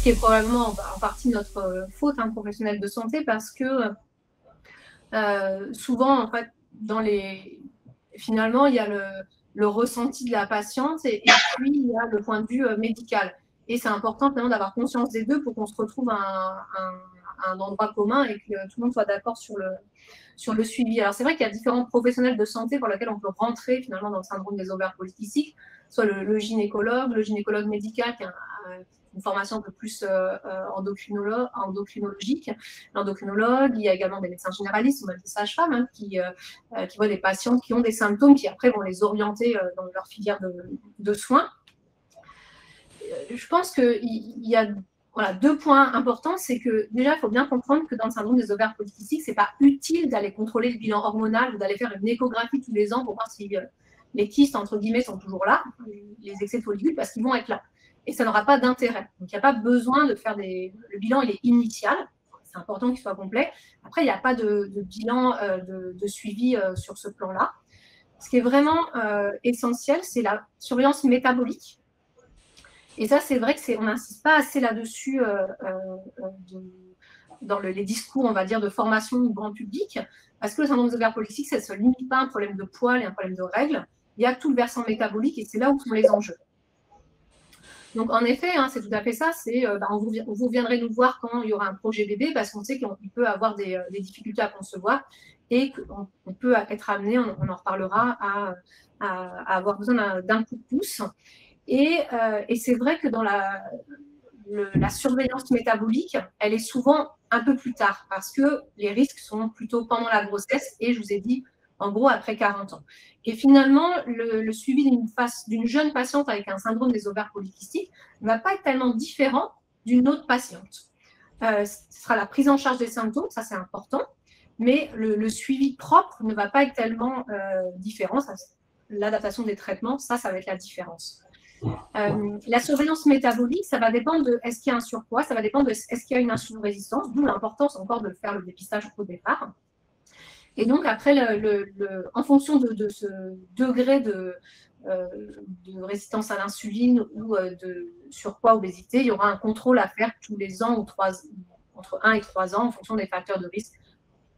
qui est probablement en partie notre faute, hein, professionnelle de santé, parce que souvent, en fait, finalement, il y a le ressenti de la patiente et puis il y a le point de vue médical. Et c'est important finalement d'avoir conscience des deux pour qu'on se retrouve à un endroit commun et que tout le monde soit d'accord sur le suivi. Alors, c'est vrai qu'il y a différents professionnels de santé pour lesquels on peut rentrer finalement dans le syndrome des ovaires polykystiques, soit le gynécologue médical qui a une formation un peu plus endocrinologique, l'endocrinologue, il y a également des médecins généralistes ou même des sages-femmes hein, qui voient des patients qui ont des symptômes qui après vont les orienter dans leur filière de soins. Je pense qu'il y a deux points importants, c'est que déjà, il faut bien comprendre que dans le syndrome des ovaires polykystiques, ce n'est pas utile d'aller contrôler le bilan hormonal ou d'aller faire une échographie tous les ans pour voir si les kystes, entre guillemets, sont toujours là, les excès de follicules, parce qu'ils vont être là. Et ça n'aura pas d'intérêt. Donc, il n'y a pas besoin de faire Le bilan, il est initial. C'est important qu'il soit complet. Après, il n'y a pas de bilan de suivi sur ce plan-là. Ce qui est vraiment essentiel, c'est la surveillance métabolique. Et ça, c'est vrai qu'on n'insiste pas assez là-dessus dans les discours, on va dire, de formation du grand public, parce que le syndrome des ovaires polykystiques, ça ne se limite pas à un problème de poids et un problème de règles. Il y a tout le versant métabolique et c'est là où sont les enjeux. Donc, en effet, hein, c'est tout à fait ça. Vous viendrez nous voir quand il y aura un projet bébé, parce qu'on sait qu'il peut avoir des difficultés à concevoir et qu'on peut être amené, on en reparlera, à avoir besoin d'un coup de pouce. Et c'est vrai que dans la surveillance métabolique, elle est souvent un peu plus tard parce que les risques sont plutôt pendant la grossesse et je vous ai dit, en gros, après 40 ans. Et finalement, le suivi d'une jeune patiente avec un syndrome des ovaires polykystiques ne va pas être tellement différent d'une autre patiente. Ce sera la prise en charge des symptômes, ça c'est important, mais le suivi propre ne va pas être tellement différent. L'adaptation des traitements, ça va être la différence. La surveillance métabolique, ça va dépendre de est-ce qu'il y a un surpoids, ça va dépendre de est-ce qu'il y a une insulino-résistance, d'où l'importance encore de faire le dépistage au départ. Et donc après, en fonction de ce degré de résistance à l'insuline ou de surpoids, obésité, il y aura un contrôle à faire tous les ans ou entre 1 et 3 ans en fonction des facteurs de risque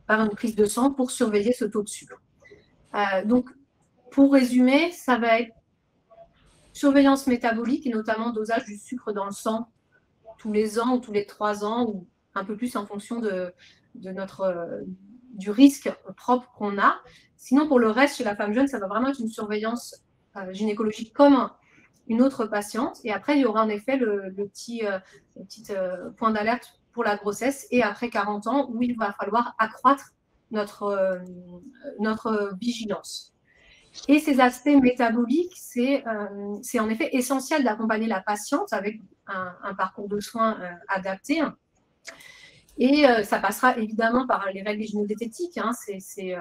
par une prise de sang pour surveiller ce taux de sucre. Donc, pour résumer, ça va être surveillance métabolique et notamment dosage du sucre dans le sang tous les ans ou tous les 3 ans ou un peu plus en fonction du risque propre qu'on a. Sinon, pour le reste, chez la femme jeune, ça va vraiment être une surveillance gynécologique comme une autre patiente. Et après, il y aura en effet le petit point d'alerte pour la grossesse et après 40 ans où il va falloir accroître notre vigilance. Et ces aspects métaboliques, c'est en effet essentiel d'accompagner la patiente avec un parcours de soins adapté. Et ça passera évidemment par les règles hygiéno-diététiques, hein, c'est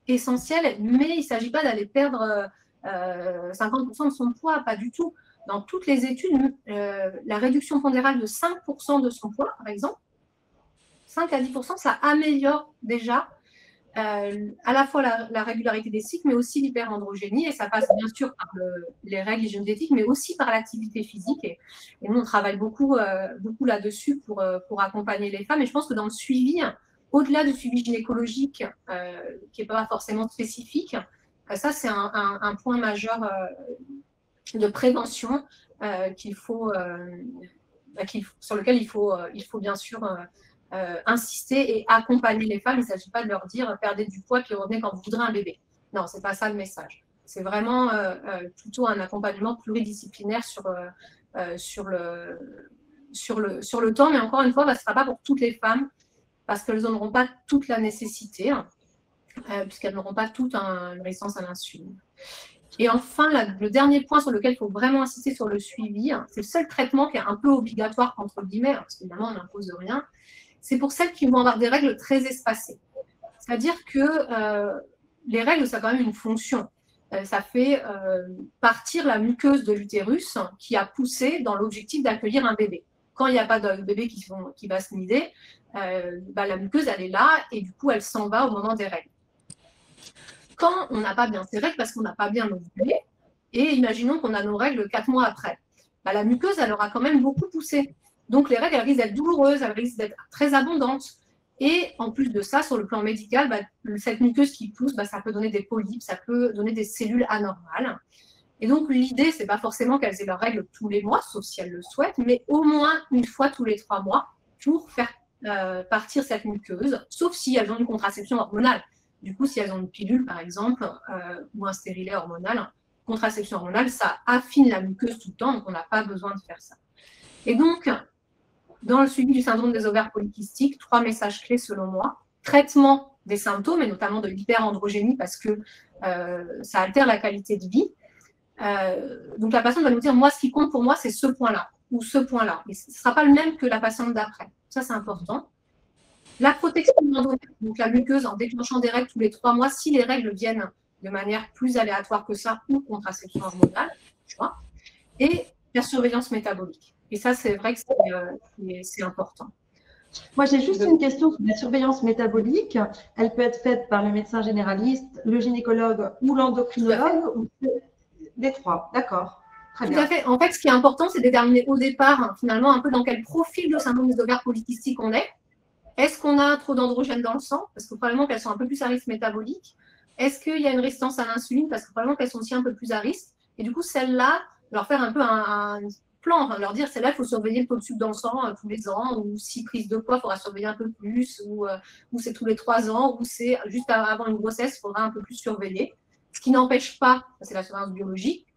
essentiel, mais il ne s'agit pas d'aller perdre 50% de son poids, pas du tout. Dans toutes les études, la réduction pondérale de 5% de son poids, par exemple, 5 à 10%, ça améliore déjà à la fois la régularité des cycles, mais aussi l'hyperandrogénie, et ça passe bien sûr par les règles hygiéno-diététiques, mais aussi par l'activité physique. Et nous, on travaille beaucoup là-dessus pour accompagner les femmes. Et je pense que dans le suivi, au-delà du suivi gynécologique, qui n'est pas forcément spécifique, ça, c'est un point majeur de prévention sur lequel il faut bien sûr insister et accompagner les femmes. Il ne s'agit pas de leur dire perdez du poids puis revenez quand vous voudrez un bébé. Non, ce n'est pas ça le message. C'est vraiment plutôt un accompagnement pluridisciplinaire sur le temps. Mais encore une fois, ce ne sera pas pour toutes les femmes parce qu'elles n'auront pas toute la nécessité, puisqu'elles n'auront pas toute une résistance à l'insuline. Et enfin, le dernier point sur lequel il faut vraiment insister sur le suivi, c'est le seul traitement qui est un peu obligatoire, entre guillemets, parce qu'évidemment, on n'impose rien, c'est pour celles qui vont avoir des règles très espacées. C'est-à-dire que les règles, ça a quand même une fonction. Ça fait partir la muqueuse de l'utérus qui a poussé dans l'objectif d'accueillir un bébé. Quand il n'y a pas de bébé qui va se nider, la muqueuse, elle est là et du coup, elle s'en va au moment des règles. Quand on n'a pas bien ses règles, parce qu'on n'a pas bien ovulé, et imaginons qu'on a nos règles 4 mois après, la muqueuse, elle aura quand même beaucoup poussé. Donc, les règles, elles risquent d'être douloureuses, elles risquent d'être très abondantes. Et en plus de ça, sur le plan médical, cette muqueuse qui pousse, ça peut donner des polypes, ça peut donner des cellules anormales. Et donc, l'idée, ce n'est pas forcément qu'elles aient leurs règles tous les mois, sauf si elles le souhaitent, mais au moins une fois tous les 3 mois pour faire partir cette muqueuse, sauf si elles ont une contraception hormonale. Du coup, si elles ont une pilule, par exemple, ou un stérilet hormonal, contraception hormonale, ça affine la muqueuse tout le temps, donc on n'a pas besoin de faire ça. Et donc, dans le suivi du syndrome des ovaires polykystiques, 3 messages clés selon moi. Traitement des symptômes, et notamment de l'hyperandrogénie, parce que ça altère la qualité de vie. Donc la patiente va nous dire, moi, ce qui compte pour moi, c'est ce point-là, ou ce point-là. Et ce ne sera pas le même que la patiente d'après. Ça, c'est important. La protection endométriale, donc la muqueuse en déclenchant des règles tous les 3 mois, si les règles viennent de manière plus aléatoire que ça, ou contraception hormonale, tu vois. Et la surveillance métabolique. Et ça, c'est vrai que c'est important. Moi, j'ai juste une question sur la surveillance métabolique. Elle peut être faite par le médecin généraliste, le gynécologue ou l'endocrinologue, ou les 3. D'accord. Tout à fait. En fait, ce qui est important, c'est de déterminer au départ, finalement, un peu dans quel profil de syndrome des ovaires polykystiques on est. Est-ce qu'on a trop d'androgènes dans le sang? Parce que probablement qu'elles sont un peu plus à risque métabolique. Est-ce qu'il y a une résistance à l'insuline? Parce que probablement qu'elles sont aussi un peu plus à risque. Et du coup, celles-là, leur faire un peu un plan, leur dire, celle-là, il faut surveiller le taux de sucre dans le sang tous les ans, ou si prise de poids, il faudra surveiller un peu plus, ou c'est tous les 3 ans, ou c'est juste avant une grossesse, il faudra un peu plus surveiller. Ce qui n'empêche pas, c'est la surveillance biologique,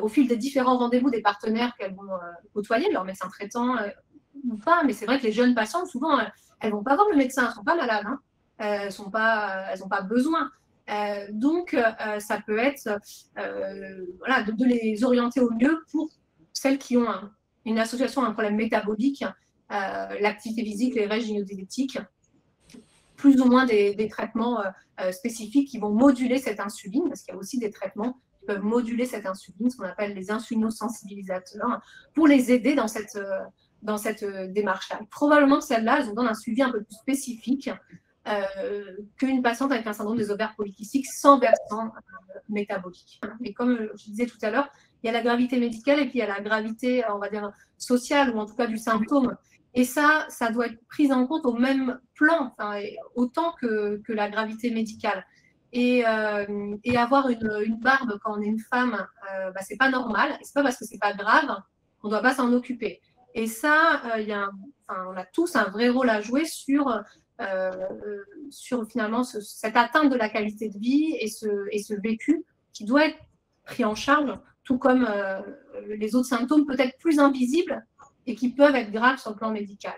au fil des différents rendez-vous des partenaires qu'elles vont côtoyer, leur médecin traitant ou pas, mais c'est vrai que les jeunes patientes, souvent, elles ne vont pas voir le médecin, elles ne sont pas malades, hein. Elles n'ont pas besoin. Donc, ça peut être voilà, de les orienter au mieux pour celles qui ont une association à un problème métabolique, l'activité physique, les règles gynécologiques, plus ou moins des traitements spécifiques qui vont moduler cette insuline, parce qu'il y a aussi des traitements qui peuvent moduler cette insuline, ce qu'on appelle les insulinosensibilisateurs, pour les aider dans cette démarche-là. Probablement que celles-là, elles ont besoin d'un suivi un peu plus spécifique qu'une patiente avec un syndrome des ovaires polykystiques sans versant métabolique. Et comme je disais tout à l'heure, il y a la gravité médicale et puis il y a la gravité, on va dire, sociale, ou en tout cas du symptôme. Et ça doit être pris en compte au même plan, autant que la gravité médicale. Et avoir une barbe quand on est une femme, c'est pas normal. Et c'est pas parce que c'est pas grave qu'on doit pas s'en occuper. Et ça, on a tous un vrai rôle à jouer sur finalement cette atteinte de la qualité de vie et ce vécu qui doit être pris en charge, tout comme les autres symptômes peut-être plus invisibles et qui peuvent être graves sur le plan médical.